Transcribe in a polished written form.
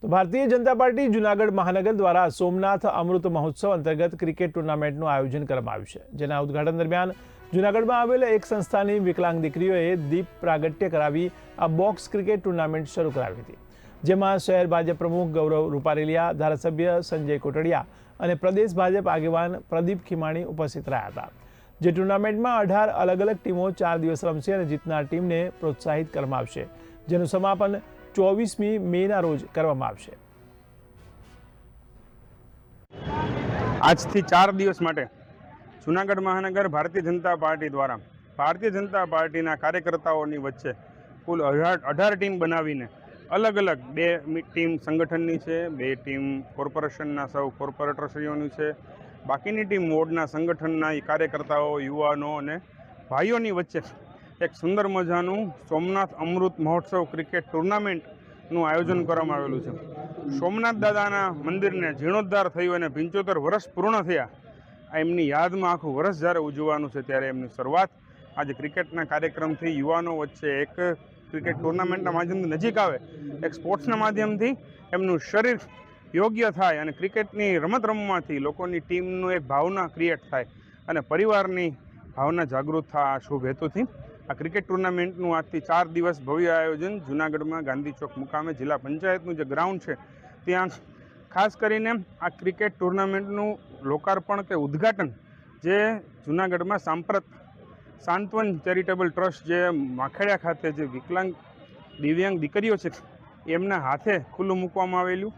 તો ભારતીય જનતા પાર્ટી જૂનાગઢ મહાનગર દ્વારા સોમનાથ અમૃત મહોત્સવ અંતર્ગત ક્રિકેટ ટુર્નામેન્ટનું આયોજન કરવામાં આવ્યું છે, જેના ઉદ્ઘાટન દરમિયાન જૂનાગઢમાં આવેલ એક સંસ્થાની વિકલાંગ દીકરીઓએ દીપ પ્રાગટ્ય કરાવી આ બોક્સ ક્રિકેટ ટુર્નામેન્ટ શરૂ કરાવી હતી, જેમાં શહેર ભાજપ પ્રમુખ ગૌરવ રૂપારેલિયા, ધારાસભ્ય સંજય કોટડિયા અને પ્રદેશ ભાજપ આગેવાન પ્રદીપ ખીમાણી ઉપસ્થિત રહ્યા હતા। જે ટુર્નામેન્ટમાં 18 અલગ અલગ ટીમો 4 દિવસ રમશે અને જીતનાર ટીમને પ્રોત્સાહિત કરવામાં આવશે, જેનું સમાપન 24મી મેના રોજ કરવામાં આવશે। આજથી 4 દિવસ માટે જૂનાગઢ મહાનગર ભારતીય જનતા પાર્ટી દ્વારા ભારતીય જનતા પાર્ટીના કાર્યકર્તાઓની વચ્ચે કુલ 18 ટીમ બનાવીને અલગ અલગ 2 ટીમ સંગઠનની છે, 2 ટીમ કોર્પોરેશનના સૌ કોર્પોરેટરશ્રીઓની છે, બાકીની ટીમ વોર્ડના સંગઠનના કાર્યકર્તાઓ, યુવાનો અને ભાઈઓની વચ્ચે એક સુંદર મજાનું સોમનાથ અમૃત મહોત્સવ ક્રિકેટ ટુર્નામેન્ટનું આયોજન કરવામાં આવેલું છે। સોમનાથ દાદાના મંદિરને જીર્ણોદ્ધાર થયું અને 75 વર્ષ પૂર્ણ થયા, એમની યાદમાં આખું વર્ષ જ્યારે ઉજવવાનું છે ત્યારે એમની શરૂઆત આજે ક્રિકેટના કાર્યક્રમથી યુવાનો વચ્ચે એક ક્રિકેટ ટુર્નામેન્ટના માધ્યમથી નજીક આવે, એક સ્પોર્ટ્સના માધ્યમથી એમનું શરીર યોગ્ય થાય અને ક્રિકેટની રમત રમવાથી લોકોની ટીમનું એક ભાવના ક્રિએટ થાય અને પરિવારની ભાવના જાગૃત થાય, આ શુભ હેતુથી આ ક્રિકેટ ટુર્નામેન્ટનું આજથી 4 દિવસ ભવ્ય આયોજન જૂનાગઢમાં ગાંધી ચોક મુકામે જિલ્લા પંચાયતનું જે ગ્રાઉન્ડ છે ત્યાં ખાસ કરીને આ ક્રિકેટ ટુર્નામેન્ટનું લોકાર્પણ કે ઉદ્ઘાટન જે જૂનાગઢમાં સાંત્વન ચેરિટેબલ ટ્રસ્ટ જે માખેડા ખાતે જે વિકલાંગ દિવ્યાંગ દીકરીઓ છે એમના હાથે ખુલ્લું મૂકવામાં આવેલું